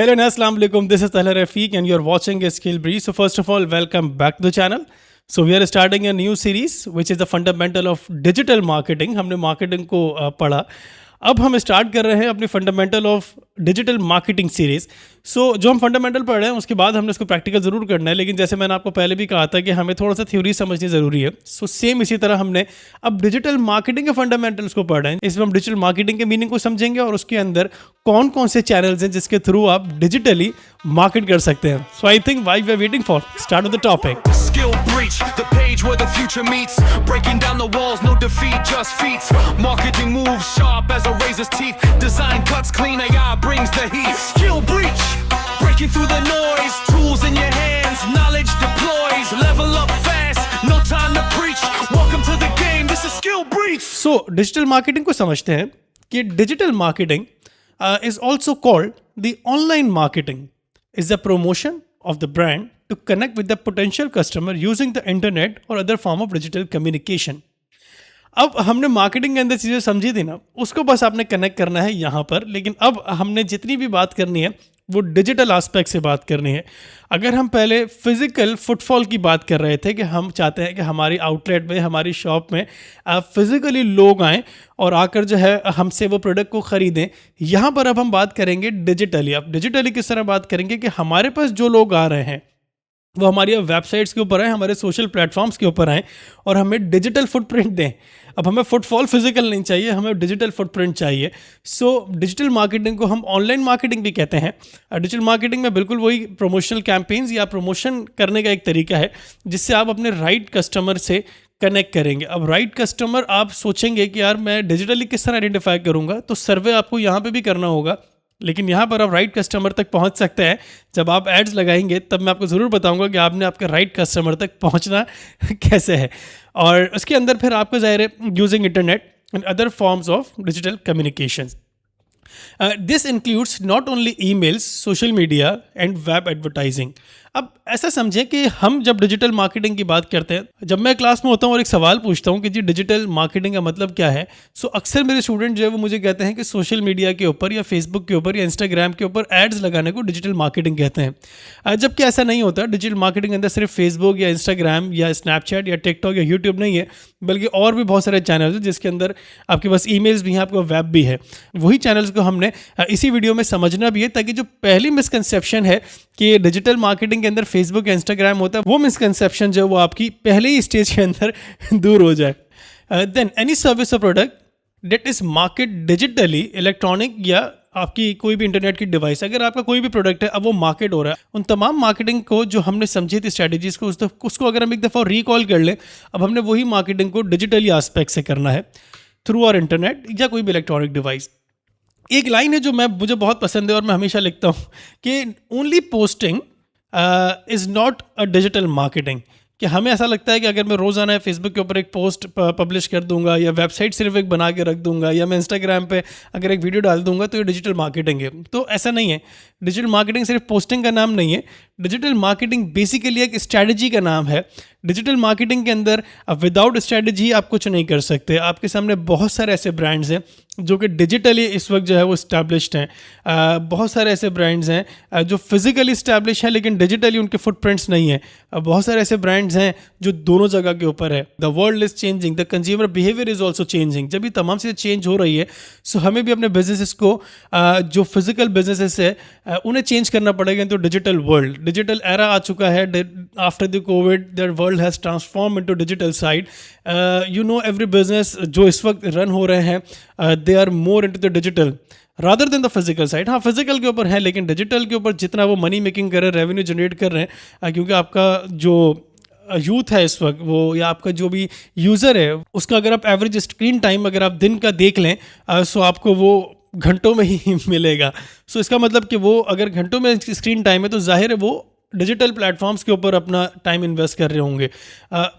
Hello and Assalamu alaikum. This is Talha Rafiq and you're watching a Skill Breeze. So first of all, welcome back to the channel. So we are starting a new series which is the fundamental of digital marketing. हमने marketing को पढ़ा. अब हम start कर रहे हैं अपनी fundamental of digital marketing series. So जो हम फंडामेंटल पढ़ रहे हैं उसके बाद हमने इसको प्रैक्टिकल ज़रूर करना है, लेकिन जैसे मैंने आपको पहले भी कहा था कि हमें थोड़ा सा थ्योरी समझनी ज़रूरी है. सो सेम इसी तरह हमने अब डिजिटल मार्केटिंग के फंडामेंटल्स को पढ़ रहे हैं. इसमें हम डिजिटल मार्केटिंग के मीनिंग को समझेंगे और उसके अंदर कौन कौन से चैनल्स हैं जिसके थ्रू आप डिजिटली मार्केट कर सकते हैं. So I think why we are waiting for start with the topic. Skill breach, the page where the future meets. Breaking down the walls, no defeat, just feats. Marketing moves sharp as a razor's teeth. Design cuts clean, AI brings the heat. Skill breach, breaking through the noise. Tools in your hands, knowledge deploys. Level up fast, no time to preach. Welcome to the game, this is skill breach. So digital marketing को समझते हैं कि digital marketing is also called the online marketing is the promotion of the brand to connect with the potential customer using the internet or other form of digital communication. अब हमने marketing के अंदर चीज़ें समझी थी ना, उसको बस आपने कनेक्ट करना है यहाँ पर. लेकिन अब हमने जितनी भी बात करनी है वो डिजिटल एस्पेक्ट से बात करनी है. अगर हम पहले फिज़िकल फुटफॉल की बात कर रहे थे कि हम चाहते हैं कि हमारी आउटलेट में, हमारी शॉप में फिज़िकली लोग आएँ और आकर जो है हमसे वो प्रोडक्ट को ख़रीदें. यहाँ पर अब हम बात करेंगे डिजिटली. अब डिजिटली किस तरह बात करेंगे कि हमारे पास जो लोग आ रहे हैं वो हमारी वेबसाइट्स के ऊपर आए, हमारे सोशल प्लेटफॉर्म्स के ऊपर आएँ और हमें डिजिटल फुटप्रिंट दें. अब हमें फुटफॉल फिजिकल नहीं चाहिए, हमें डिजिटल फुटप्रिंट चाहिए. सो डिजिटल मार्केटिंग को हम ऑनलाइन मार्केटिंग भी कहते हैं. डिजिटल मार्केटिंग में बिल्कुल वही प्रमोशनल कैंपेन्स या प्रमोशन करने का एक तरीका है जिससे आप अपने राइट कस्टमर से कनेक्ट करेंगे. अब राइट कस्टमर आप सोचेंगे कि यार मैं डिजिटली किस तरह आइडेंटिफाई करूँगा, तो सर्वे आपको यहाँ पे भी करना होगा. लेकिन यहाँ पर आप राइट कस्टमर तक पहुँच सकते हैं जब आप एड्स लगाएंगे. तब मैं आपको ज़रूर बताऊँगा कि आपने आपके राइट कस्टमर तक पहुँचना कैसे है. और उसके अंदर फिर आपको ज़ाहिर है using internet and other forms of digital communication. This includes not only emails, social media and web advertising. अब ऐसा समझें कि हम जब डिजिटल मार्केटिंग की बात करते हैं, जब मैं क्लास में होता हूँ और एक सवाल पूछता हूँ कि जी डिजिटल मार्केटिंग का मतलब क्या है, सो अक्सर मेरे स्टूडेंट जो है वो मुझे कहते हैं कि सोशल मीडिया के ऊपर या फेसबुक के ऊपर या इंस्टाग्राम के ऊपर एड्स लगाने को डिजिटल मार्केटिंग कहते हैं. जबकि ऐसा नहीं होता. डिजिटल मार्केटिंग के अंदर सिर्फ फेसबुक या इंस्टाग्राम या स्नैपचैट या टिकटॉक या यूट्यूब नहीं है, बल्कि और भी बहुत सारे चैनल्स हैं जिसके अंदर आपके पास ईमेल्स भी हैं, आपका वेब भी है. वही चैनल्स को हमने इसी वीडियो में समझना भी है ताकि जो पहली मिसकंसेप्शन है कि डिजिटल मार्केटिंग के अंदर फेसबुक या इंस्टाग्राम होता है, वो मिसकंसेप्शन जो है वो आपकी पहले ही स्टेज के अंदर दूर हो जाए. देन एनी सर्विस और product that is market digitally, electronic या आपकी कोई भी इंटरनेट की डिवाइस, अगर आपका कोई भी प्रोडक्ट है अब वो मार्केट हो रहा है, उन तमाम मार्केटिंग को जो हमने समझी थी स्ट्रैटेजीज को, उसको अगर हम एक दफ़ा रिकॉल कर लें, अब हमने वही मार्केटिंग को डिजिटली एस्पेक्ट से करना है थ्रू आवर इंटरनेट या कोई भी इलेक्ट्रॉनिक डिवाइस. एक लाइन है जो मुझे बहुत पसंद है और मैं हमेशा लिखता हूँ कि only posting is not a digital marketing. कि हमें ऐसा लगता है कि अगर मैं रोज़ाना फेसबुक के ऊपर एक पोस्ट पब्लिश कर दूंगा या वेबसाइट सिर्फ एक बना के रख दूंगा या मैं इंस्टाग्राम पे अगर एक वीडियो डाल दूंगा तो ये डिजिटल मार्केटिंग है. तो ऐसा नहीं है. डिजिटल मार्केटिंग सिर्फ पोस्टिंग का नाम नहीं है. डिजिटल मार्केटिंग बेसिकली एक स्ट्रैटेजी का नाम है. डिजिटल मार्केटिंग के अंदर विदाउट स्ट्रैटेजी आप कुछ नहीं कर सकते. आपके सामने बहुत सारे ऐसे ब्रांड्स हैं जो कि डिजिटली इस वक्त जो है वो इस्टेब्लिश्ड हैं. बहुत सारे ऐसे ब्रांड्स हैं जो फिजिकली इस्टेब्लिश हैं लेकिन डिजिटली उनके फुटप्रिंट्स नहीं हैं. बहुत सारे ऐसे ब्रांड्स हैं जो दोनों जगह के ऊपर है. The world is changing, the consumer behaviour is also changing. जब ये तमाम चीज़ें चेंज हो रही है सो हमें भी अपने बिजनेसेस को जो फिजिकल बिजनेसेस है उन्हें चेंज करना पड़ेगा. तो डिजिटल वर्ल्ड, डिजिटल एरा आ चुका है. After the COVID the world has transform into digital side. You know every business जो इस वक्त रन हो रहे हैं they are more into the digital rather than the physical side. हाँ, फिजिकल के ऊपर है लेकिन डिजिटल के ऊपर जितना वो मनी मेकिंग कर रहे हैं, रेवेन्यू जनरेट कर रहे हैं, क्योंकि आपका जो यूथ है इस वक्त वो या आपका जो भी यूज़र है उसका अगर आप एवरेज स्क्रीन टाइम अगर आप दिन का देख लें सो आपको वो घंटों में ही मिलेगा. सो इसका मतलब कि वो अगर घंटों में स्क्रीन टाइम है तो जाहिर है वो डिजिटल प्लेटफॉर्म्स के ऊपर अपना टाइम इन्वेस्ट कर रहे होंगे.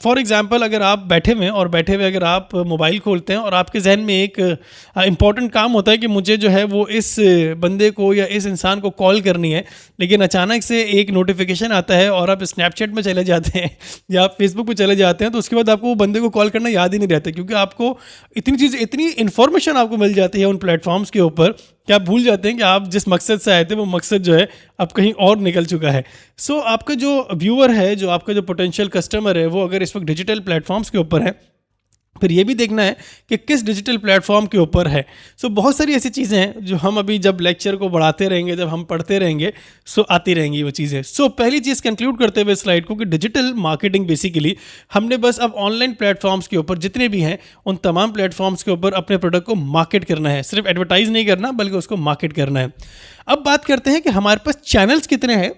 फॉर एग्जांपल अगर आप बैठे हुए अगर आप मोबाइल खोलते हैं और आपके जहन में एक इम्पॉर्टेंट काम होता है कि मुझे जो है वो इस बंदे को या इस इंसान को कॉल करनी है, लेकिन अचानक से एक नोटिफिकेशन आता है और आप स्नैपचैट में चले जाते हैं या आप फेसबुक पे चले जाते हैं, तो उसके बाद आपको वो बंदे को कॉल करना याद ही नहीं रहता, क्योंकि आपको इतनी इन्फॉर्मेशन आपको मिल जाती है उन प्लेटफॉर्म्स के ऊपर कि आप भूल जाते हैं कि आप जिस मकसद से आए थे वो मकसद जो है अब कहीं और निकल चुका है। सो आपका जो व्यूअर है, जो आपका जो पोटेंशियल कस्टमर है, वो अगर इस वक्त डिजिटल प्लेटफॉर्म्स के ऊपर है, फिर ये भी देखना है कि किस डिजिटल प्लेटफॉर्म के ऊपर है। सो बहुत सारी ऐसी चीज़ें हैं जो हम अभी जब लेक्चर को बढ़ाते रहेंगे, जब हम पढ़ते रहेंगे, सो आती रहेंगी वो चीज़ें। सो पहली चीज़ कंक्लूड करते हुए स्लाइड को कि डिजिटल मार्केटिंग बेसिकली हमने बस अब ऑनलाइन प्लेटफॉर्म्स के ऊपर जितने भी हैं उन तमाम प्लेटफॉर्म्स के ऊपर अपने प्रोडक्ट को मार्केट करना है। सिर्फ एडवर्टाइज नहीं करना बल्कि उसको मार्केट करना है। अब बात करते हैं कि हमारे पास चैनल्स कितने हैं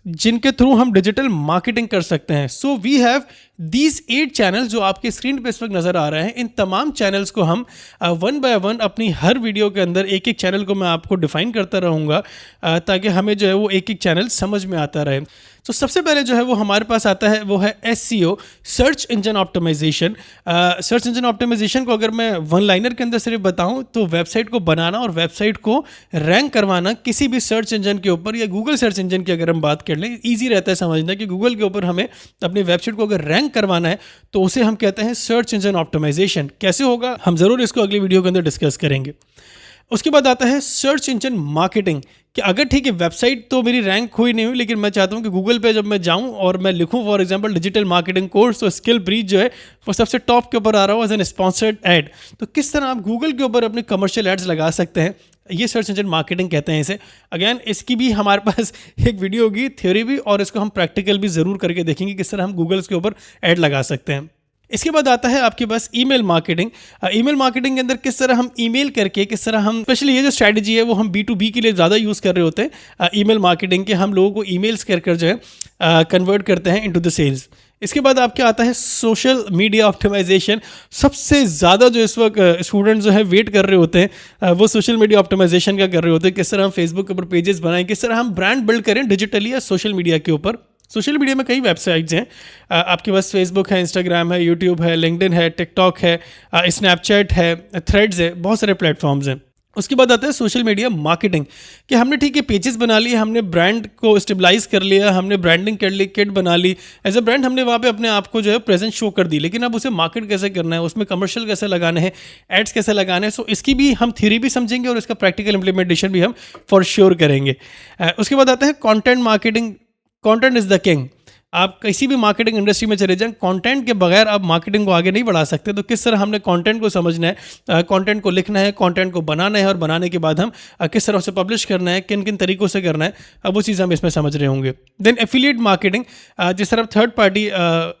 जिनके थ्रू हम डिजिटल मार्केटिंग कर सकते हैं। So we have these 8 channels जो आपके स्क्रीन पे इस वक्त नज़र आ रहे हैं। इन तमाम चैनल्स को हम वन बाय वन अपनी हर वीडियो के अंदर एक एक चैनल को मैं आपको डिफाइन करता रहूँगा ताकि हमें जो है वो एक एक चैनल समझ में आता रहे। तो सबसे पहले जो है वो हमारे पास आता है वो है SEO, search engine optimisation. Search engine optimisation को अगर मैं वन लाइनर के अंदर सिर्फ बताऊं तो वेबसाइट को बनाना और वेबसाइट को रैंक करवाना किसी भी सर्च इंजन के ऊपर, या गूगल सर्च इंजन की अगर हम बात कर लें, ईजी रहता है समझना कि गूगल के ऊपर हमें अपनी वेबसाइट को अगर रैंक करवाना है तो उसे हम कहते हैं सर्च इंजन ऑप्टिमाइजेशन। कैसे होगा हम ज़रूर इसको अगली वीडियो के अंदर डिस्कस करेंगे। उसके बाद आता है सर्च इंजन मार्केटिंग, कि अगर ठीक है वेबसाइट तो मेरी रैंक हुई नहीं हुई, लेकिन मैं चाहता हूं कि गूगल पे जब मैं जाऊं और मैं लिखूं for example digital marketing course, तो स्किल ब्रीच जो है वो सबसे टॉप के ऊपर आ रहा हो एज एन स्पॉन्सर्ड ऐड। तो किस तरह आप गूगल के ऊपर अपने कमर्शियल एड्स लगा सकते हैं, ये सर्च इंजन मार्केटिंग कहते हैं इसे। अगेन इसकी भी हमारे पास एक वीडियो होगी, थ्योरी भी, और इसको हम प्रैक्टिकल भी ज़रूर करके देखेंगे किस तरह हम गूगल्स के ऊपर ऐड लगा सकते हैं। इसके बाद आता है आपके पास ईमेल मार्केटिंग। ईमेल मार्केटिंग के अंदर किस तरह हम ईमेल करके, किस तरह हम, स्पेशली ये जो स्ट्रैटेजी है वो हम B2B के लिए ज़्यादा यूज़ कर रहे होते हैं ईमेल मार्केटिंग के, हम लोगों को ईमेल्स कर जो है कन्वर्ट करते हैं इनटू द सेल्स। इसके बाद आपके आता है सोशल मीडिया ऑप्टिमाइजेशन। सबसे ज़्यादा जो इस वक्त स्टूडेंट्स जो है वेट कर रहे होते हैं वो सोशल मीडिया ऑप्टिमाइजेशन का कर रहे होते हैं। किस तरह हम फेसबुक के ऊपर पेजेस बनाएं, किस तरह हम ब्रांड बिल्ड करें डिजिटली या सोशल मीडिया के ऊपर। सोशल मीडिया में कई वेबसाइट्स हैं, आपके पास फेसबुक है, इंस्टाग्राम है, यूट्यूब है, लिंक्डइन है, टिकटॉक है, स्नैपचैट है, थ्रेड्स है, बहुत सारे प्लेटफॉर्म्स हैं। उसके बाद आता है सोशल मीडिया मार्केटिंग, कि हमने ठीक है पेजेस बना लिए, हमने ब्रांड को स्टेबलाइज कर लिया, हमने ब्रांडिंग कर ली, किट बना ली, एज अ ब्रांड हमने वहाँ पे अपने आप को जो है प्रेजेंस शो कर दी, लेकिन अब उसे मार्केट कैसे करना है, उसमें कमर्शियल कैसे लगाने हैं, एड्स कैसे लगाने हैं। सो इसकी भी हम थ्योरी भी समझेंगे और इसका प्रैक्टिकल इंप्लीमेंटेशन भी हम फॉर श्योर करेंगे। उसके बाद आता है content marketing. Content is the king. आप किसी भी मार्केटिंग इंडस्ट्री में चले जाएं, कंटेंट के बगैर आप मार्केटिंग को आगे नहीं बढ़ा सकते। तो किस तरह हमने कंटेंट को समझना है, कंटेंट को लिखना है, कंटेंट को बनाना है, और बनाने के बाद हम किस तरह उसे पब्लिश करना है, किन किन तरीकों से करना है, अब वो चीज़ हम इसमें समझ रहे होंगे। देन एफिलिएट मार्केटिंग, जिस तरह थर्ड पार्टी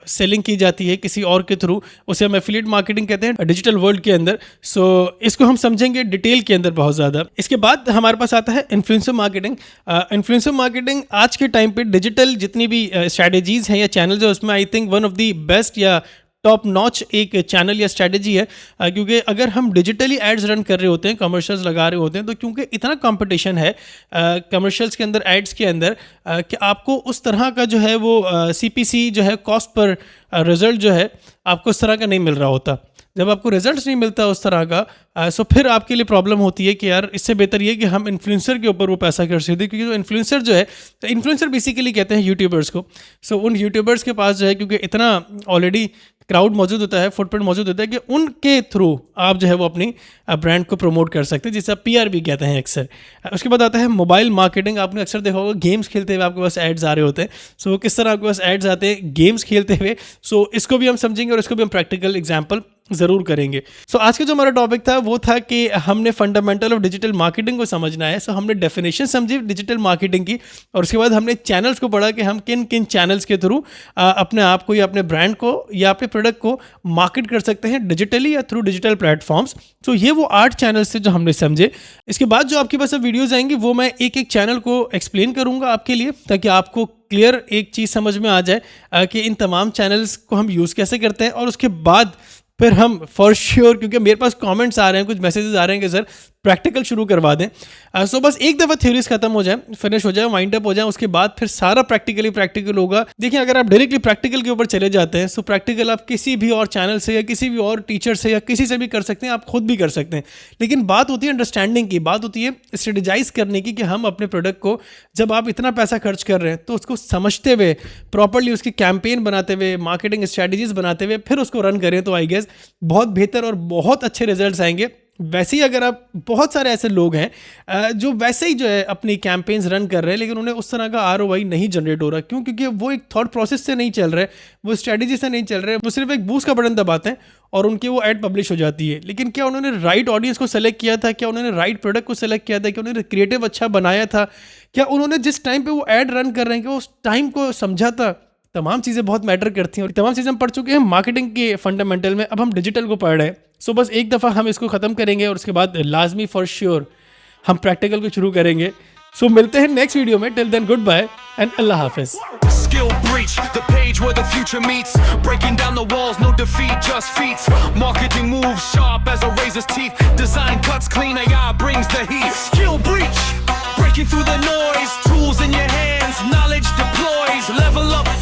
सेलिंग की जाती है किसी और के थ्रू, उसे हम एफिलिएट मार्केटिंग कहते हैं डिजिटल वर्ल्ड के अंदर। सो इसको हम समझेंगे डिटेल के अंदर बहुत ज़्यादा। इसके बाद हमारे पास आता है इन्फ्लुएंसर मार्केटिंग। इन्फ्लुएंसर मार्केटिंग आज के टाइम पे डिजिटल जितनी भी स्ट्रैटेजीज हैं या चैनल जो, उसमें I think one of the best या टॉप नॉच एक चैनल या स्ट्रैटेजी है, क्योंकि अगर हम डिजिटली एड्स रन कर रहे होते हैं, कमर्शियल्स लगा रहे होते हैं, तो क्योंकि इतना कंपटीशन है कमर्शियल्स के अंदर, एड्स के अंदर, कि आपको उस तरह का जो है वो CPC जो है, कॉस्ट पर रिजल्ट जो है, आपको उस तरह का नहीं मिल रहा होता। जब आपको रिजल्ट्स नहीं मिलता उस तरह का, सो फिर आपके लिए प्रॉब्लम होती है कि यार इससे बेहतर ये कि हम इन्फ्लुएंसर के ऊपर वो पैसा कर सकते हैं, क्योंकि जो इन्फ्लुएंसर जो है, तो इन्फ्लुएंसर बेसिकली कहते हैं यूट्यूबर्स को। सो उन यूट्यूबर्स के पास जो है, क्योंकि इतना ऑलरेडी क्राउड मौजूद होता है, फुटप्रिंट मौजूद होता है, कि उनके थ्रू आप जो है वो अपनी ब्रांड को प्रमोट कर सकते हैं, जिसे आप PR भी कहते हैं अक्सर। उसके बाद आता है मोबाइल मार्केटिंग। आपने अक्सर देखा होगा गेम्स खेलते हुए आपके पास एड्स आ रहे होते हैं। सो किस तरह आपके पास एड्स आते हैं गेम्स खेलते हुए, सो इसको भी हम समझेंगे और इसको भी हम प्रैक्टिकल एग्जाम्पल ज़रूर करेंगे। सो आज का जो हमारा टॉपिक था वो था कि हमने फंडामेंटल ऑफ डिजिटल मार्केटिंग को समझना है। सो हमने डेफिनेशन समझी डिजिटल मार्केटिंग की, और उसके बाद हमने चैनल्स को पढ़ा कि हम किन किन चैनल्स के थ्रू अपने आप को या अपने ब्रांड को या अपने प्रोडक्ट को मार्केट कर सकते हैं डिजिटली या थ्रू डिजिटल प्लेटफॉर्म्स। सो ये वो 8 चैनल्स थे जो हमने समझे। इसके बाद जो आपके पास अब वीडियोज़ आएंगी वो मैं एक एक चैनल को एक्सप्लेन करूँगा आपके लिए, ताकि आपको क्लियर एक चीज़ समझ में आ जाए कि इन तमाम चैनल्स को हम यूज़ कैसे करते हैं। और उसके बाद फिर हम फॉर श्योर, क्योंकि मेरे पास कमेंट्स आ रहे हैं, कुछ मैसेजेस आ रहे हैं कि सर प्रैक्टिकल शुरू करवा दें। सो बस एक दफ़ा थ्योरीज खत्म हो जाए, फिनिश हो जाए, वाइंड अप हो जाए, उसके बाद फिर सारा प्रैक्टिकल होगा। देखिए अगर आप डायरेक्टली प्रैक्टिकल के ऊपर चले जाते हैं, सो प्रैक्टिकल आप किसी भी और चैनल से या किसी भी और टीचर से या किसी से भी कर सकते हैं, आप खुद भी कर सकते हैं। लेकिन बात होती है अंडरस्टैंडिंग की, बात होती है स्ट्रेटेजाइज करने की, कि हम अपने प्रोडक्ट को जब आप इतना पैसा खर्च कर रहे हैं तो उसको समझते हुए, प्रॉपरली उसकी कैंपेन बनाते हुए, मार्केटिंग स्ट्रैटेजीज बनाते हुए फिर उसको रन करें, तो आई गेस बहुत बेहतर और बहुत अच्छे रिजल्ट्स आएंगे वैसे ही अगर आप बहुत सारे ऐसे लोग हैं जो वैसे ही जो है अपनी कैंपेन्स रन कर रहे हैं, लेकिन उन्हें उस तरह का ROI नहीं जनरेट हो रहा। क्यों? क्योंकि वो एक थॉट प्रोसेस से नहीं चल रहे, वो स्ट्रेटजी से नहीं चल रहे, वो सिर्फ एक बूस्ट का बटन दबाते हैं और उनकी वो ऐड पब्लिश हो जाती है। लेकिन क्या उन्होंने राइट ऑडियंस को सेलेक्ट किया था? क्या उन्होंने राइट प्रोडक्ट को सेलेक्ट किया था? क्या उन्होंने क्रिएटिव अच्छा बनाया था? क्या उन्होंने जिस टाइम पे वो ऐड रन कर रहे हैं, क्या उस टाइम को समझा था? तमाम चीज़ें बहुत मैटर करती हैं और तमाम चीज़ें हम पढ़ चुके हैं मार्केटिंग के फंडामेंटल में। अब हम डिजिटल को पढ़ रहे हैं। सो बस एक दफ़ा हम इसको ख़त्म करेंगे और उसके बाद लाजमी फॉर श्योर हम प्रैक्टिकल को शुरू करेंगे। सो मिलते हैं नेक्स्ट वीडियो में। Till then goodbye and अल्लाह हाफिज़। Skill breach, the page where the future meets. Breaking down the walls, no defeat, just feats. Marketing moves sharp as a razor's teeth. Design cuts clean, AI brings the heat. Skill breach, breaking through the noise. Tools in your hands, knowledge deploys. Level up